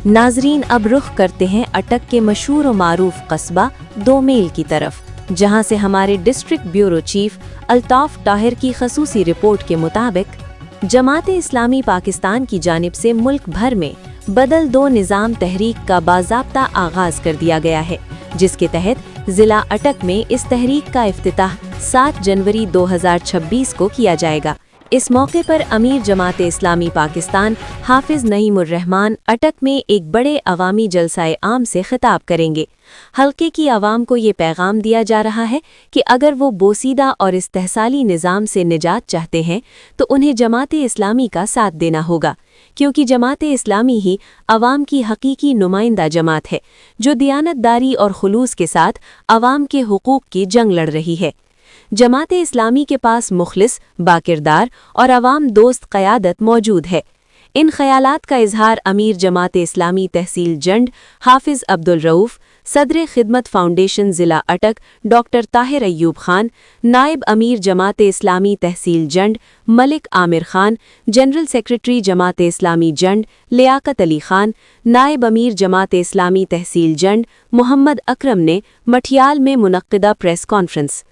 नाजरीन अब रुख करते हैं अटक के मशहूर और मारूफ कस्बा दो मील की तरफ, जहां से हमारे district bureau chief Altaf Tahir की खसूसी रिपोर्ट के मुताबिक जमात-ए-इस्लामी पाकिस्तान की जानिब से मुल्क भर में बदल दो निज़ाम तहरीक का बाज़ाब्ता आगाज़ कर दिया गया है, जिसके तहत ज़िला अटक में इस तहरीक का इफ्तिताह 7 जनवरी 2026 को किया जाएगा। इस मौके पर अमीर जमात-ए-इस्लामी पाकिस्तान हाफिज नईमुर्रहमान अटक में एक बड़े अवामी जलसाए आम से खिताब करेंगे। हल्के की आवाम को ये पैगाम दिया जा रहा है कि अगर वो बोसीदा और इस्तेहसाली निज़ाम से निजात चाहते हैं तो उन्हें जमात-ए-इस्लामी का साथ देना होगा, क्योंकि जमात-ए-इस्लामी ही अवाम की हकीकी नुमाइंदा जमात है, जो दियानतदारी और खुलूस के साथ अवाम के हुकूक की जंग लड़ रही है। जमात-ए-इस्लामी के पास मुखलिस, बाकिरदार और अवाम दोस्त क़यादत मौजूद है। इन ख़यालात का इजहार अमीर जमात-ए-इस्लामी तहसील जंड हाफिज अब्दुल रऊफ़, सदर खिदमत फाउंडेशन ज़िला अटक डॉक्टर ताहिर अय्यूब खान, नायब अमीर जमात-ए-इस्लामी तहसील जंड मलिक आमिर खान, जनरल सेक्रेटरी जमात-ए-इस्लामी जंड लियाकत अली खान, नायब अमीर जमात-ए-इस्लामी तहसील जंड मोहम्मद अकरम ने मठियाल में मुनक्किदा प्रेस कॉन्फ्रेंस